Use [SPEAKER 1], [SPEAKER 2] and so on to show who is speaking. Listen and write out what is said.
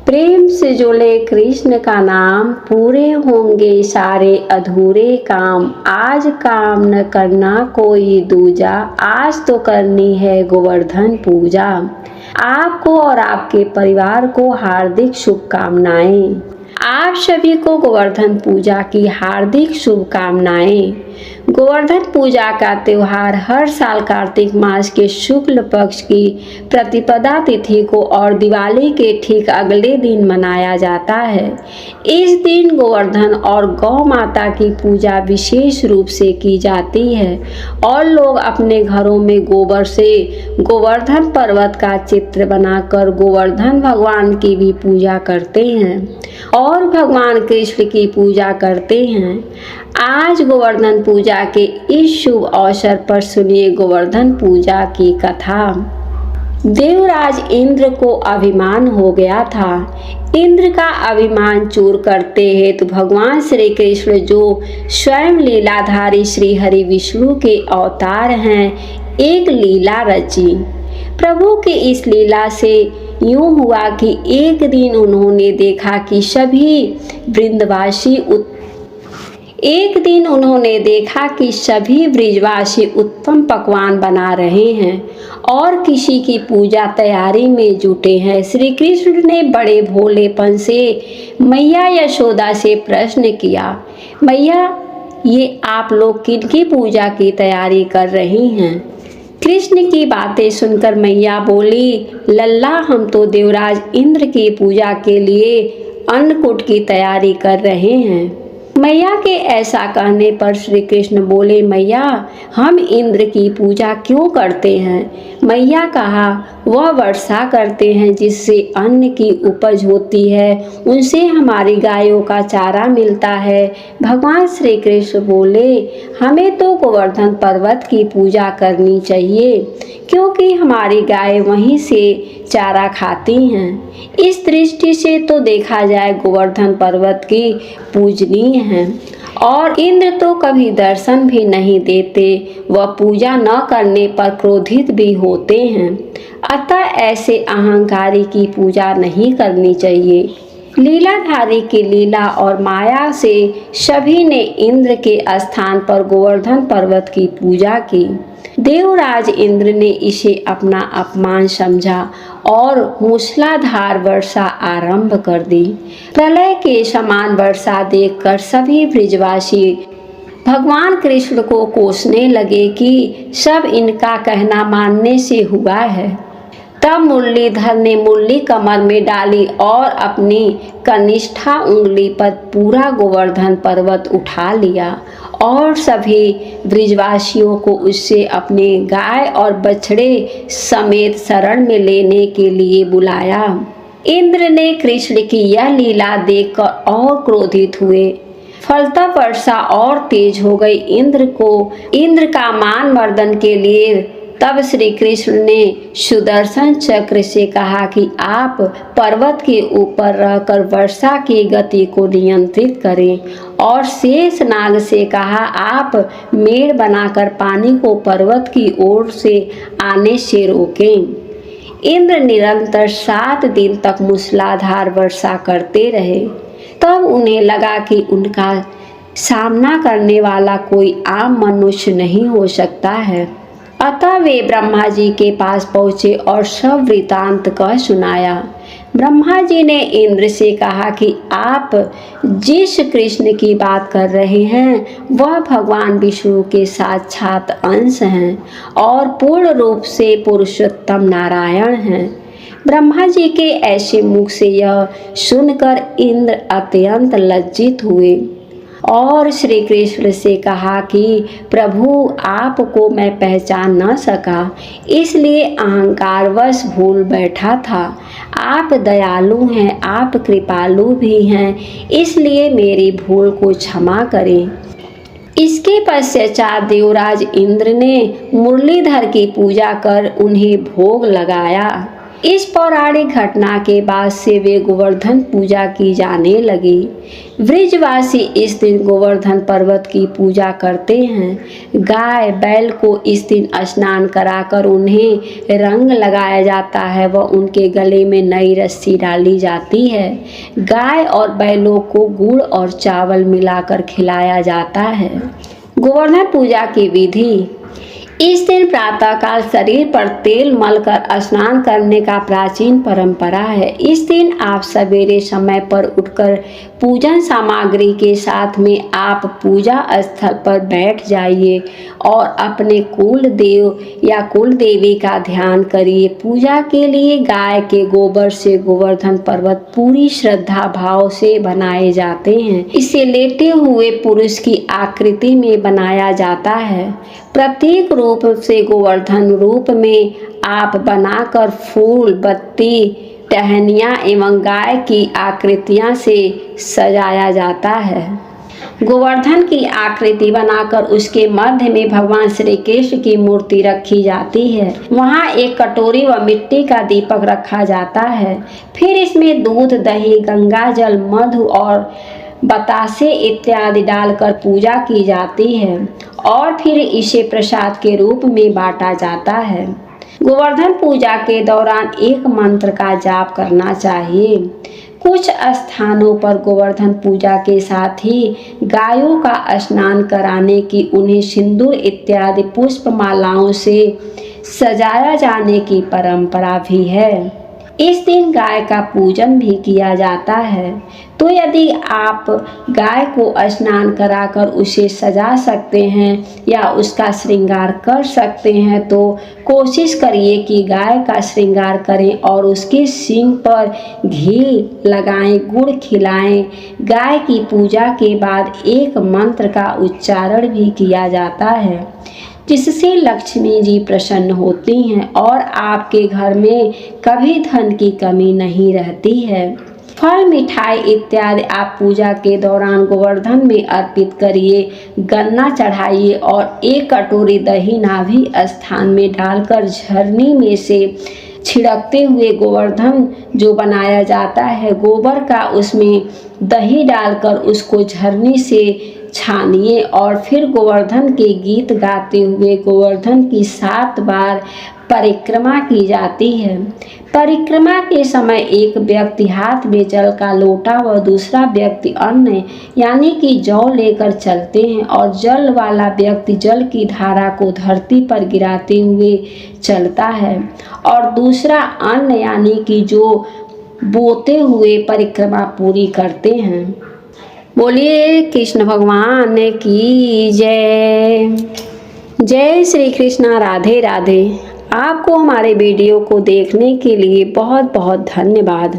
[SPEAKER 1] प्रेम से जुड़े कृष्ण का नाम, पूरे होंगे सारे अधूरे काम। आज काम न करना कोई दूजा, आज तो करनी है गोवर्धन पूजा। आपको और आपके परिवार को हार्दिक शुभकामनाएं। आप सभी को गोवर्धन पूजा की हार्दिक शुभकामनाएं। गोवर्धन पूजा का त्योहार हर साल कार्तिक मास के शुक्ल पक्ष की प्रतिपदा तिथि को और दिवाली के ठीक अगले दिन मनाया जाता है। इस दिन गोवर्धन और गौ माता की पूजा विशेष रूप से की जाती है और लोग अपने घरों में गोबर से गोवर्धन पर्वत का चित्र बनाकर गोवर्धन भगवान की भी पूजा करते हैं और भगवान कृष्ण की पूजा करते हैं। आज गोवर्धन पूजा के इस शुभ अवसर पर सुनिए गोवर्धन पूजा की कथा। देवराज इंद्र को अभिमान हो गया था। इंद्र का अभिमान दूर करते हेतु भगवान श्री कृष्ण जो स्वयं लीलाधारी श्री हरि विष्णु के अवतार हैं, एक लीला रची। प्रभु की इस लीला से यूं हुआ कि एक दिन उन्होंने देखा कि सभी ब्रिजवासी उत्तम पकवान बना रहे हैं और किसी की पूजा तैयारी में जुटे हैं। श्री कृष्ण ने बड़े भोलेपन से मैया यशोदा से प्रश्न किया, मैया, ये आप लोग किनकी पूजा की तैयारी कर रही हैं? कृष्ण की बातें सुनकर मैया बोली, लल्ला, हम तो देवराज इंद्र की पूजा के लिए अन्नकूट की तैयारी कर रहे हैं। मैया के ऐसा कहने पर श्री कृष्ण बोले, मैया, हम इंद्र की पूजा क्यों करते हैं? मैया कहा, वह वर्षा करते हैं जिससे अन्न की उपज होती है, उनसे हमारी गायों का चारा मिलता है। भगवान श्री कृष्ण बोले, हमें तो गोवर्धन पर्वत की पूजा करनी चाहिए क्योंकि हमारी गाय वहीं से चारा खाती हैं। इस दृष्टि से तो देखा जाए गोवर्धन पर्वत की पूजनीय है और इंद्र तो कभी दर्शन भी नहीं देते, वह पूजा न करने पर क्रोधित भी होते हैं। अतः ऐसे अहंकारी की पूजा नहीं करनी चाहिए। लीलाधारी की लीला और माया से सभी ने इंद्र के स्थान पर गोवर्धन पर्वत की पूजा की। देवराज इंद्र ने इसे अपना अपमान समझा और मूसलाधार वर्षा आरंभ कर दी। प्रलय के समान वर्षा देखकर सभी ब्रिजवासी भगवान कृष्ण को कोसने लगे कि सब इनका कहना मानने से हुआ है। तब मुरलीधर ने मुरली कमर में डाली और अपनी कनिष्ठा उंगली पर पूरा गोवर्धन पर्वत उठा लिया और सभी ब्रिजवासियों को उससे अपने गाय और बछड़े समेत शरण में लेने के लिए बुलाया। इंद्र ने कृष्ण की यह लीला देखकर और क्रोधित हुए। फलतः वर्षा और तेज हो गई। इंद्र का मान मर्दन के लिए तब श्री कृष्ण ने सुदर्शन चक्र से कहा कि आप पर्वत के ऊपर रहकर वर्षा की गति को नियंत्रित करें और शेष नाग से कहा, आप मेड़ बनाकर पानी को पर्वत की ओर से आने से रोकें। इंद्र निरंतर 7 दिन तक मूसलाधार वर्षा करते रहे। तब उन्हें लगा कि उनका सामना करने वाला कोई आम मनुष्य नहीं हो सकता है। अतः वे ब्रह्मा जी के पास पहुँचे और सब वृतांत कह सुनाया। ब्रह्मा जी ने इंद्र से कहा कि आप जिस कृष्ण की बात कर रहे हैं वह भगवान विष्णु के साक्षात अंश हैं और पूर्ण रूप से पुरुषोत्तम नारायण हैं। ब्रह्मा जी के ऐसे मुख से यह सुनकर इंद्र अत्यंत लज्जित हुए और श्री कृष्ण से कहा कि प्रभु, आपको मैं पहचान न सका, इसलिए अहंकारवश भूल बैठा था। आप दयालु हैं, आप कृपालु भी हैं, इसलिए मेरी भूल को क्षमा करें। इसके पश्चात देवराज इंद्र ने मुरलीधर की पूजा कर उन्हें भोग लगाया। इस पौराणिक घटना के बाद से वे गोवर्धन पूजा की जाने लगी। ब्रिजवासी इस दिन गोवर्धन पर्वत की पूजा करते हैं। गाय बैल को इस दिन स्नान कराकर उन्हें रंग लगाया जाता है व उनके गले में नई रस्सी डाली जाती है। गाय और बैलों को गुड़ और चावल मिलाकर खिलाया जाता है। गोवर्धन पूजा की विधि। इस दिन प्रातःकाल शरीर पर तेल मलकर स्नान करने का प्राचीन परंपरा है। इस दिन आप सवेरे समय पर उठकर पूजन सामग्री के साथ में आप पूजा स्थल पर बैठ जाइए और अपने कुल देव या कुल देवी का ध्यान करिए। पूजा के लिए गाय के गोबर से गोवर्धन पर्वत पूरी श्रद्धा भाव से बनाए जाते हैं। इसे लेटे हुए पुरुष की आकृति में बनाया जाता है। प्रत्येक रूप से गोवर्धन रूप में आप बनाकर फूल, बत्ती, टहनियाँ एवं गाय की आकृतियाँ से सजाया जाता है। गोवर्धन की आकृति बनाकर उसके मध्य में भगवान श्री कृष्ण की मूर्ति रखी जाती है। वहाँ एक कटोरी व मिट्टी का दीपक रखा जाता है। फिर इसमें दूध, दही, गंगा जल, मधु और बतासे इत्यादि डालकर पूजा की जाती है और फिर इसे प्रसाद के रूप में बांटा जाता है। गोवर्धन पूजा के दौरान एक मंत्र का जाप करना चाहिए। कुछ स्थानों पर गोवर्धन पूजा के साथ ही गायों का स्नान कराने की, उन्हें सिंदूर इत्यादि पुष्प मालाओं से सजाया जाने की परंपरा भी है। इस दिन गाय का पूजन भी किया जाता है। तो यदि आप गाय को स्नान कराकर उसे सजा सकते हैं या उसका श्रृंगार कर सकते हैं तो कोशिश करिए कि गाय का श्रृंगार करें और उसके सींग पर घी लगाएं, गुड़ खिलाएं। गाय की पूजा के बाद एक मंत्र का उच्चारण भी किया जाता है जिससे लक्ष्मी जी प्रसन्न होती हैं और आपके घर में कभी धन की कमी नहीं रहती है। फल, मिठाई इत्यादि आप पूजा के दौरान गोवर्धन में अर्पित करिए। गन्ना चढ़ाइए और एक कटोरी दही नाभि स्थान में डालकर झरनी में से छिड़कते हुए गोवर्धन जो बनाया जाता है गोबर का, उसमें दही डालकर उसको झरनी से छानिए और फिर गोवर्धन के गीत गाते हुए गोवर्धन की 7 बार परिक्रमा की जाती है। परिक्रमा के समय एक व्यक्ति हाथ में जल का लोटा व दूसरा व्यक्ति अन्न यानी कि जौ लेकर चलते हैं और जल वाला व्यक्ति जल की धारा को धरती पर गिराते हुए चलता है और दूसरा अन्न यानी कि जो बोते हुए परिक्रमा पूरी करते हैं। बोलिए कृष्ण भगवान की जय। जय श्री कृष्णा। राधे राधे। आपको हमारे वीडियो को देखने के लिए बहुत बहुत धन्यवाद।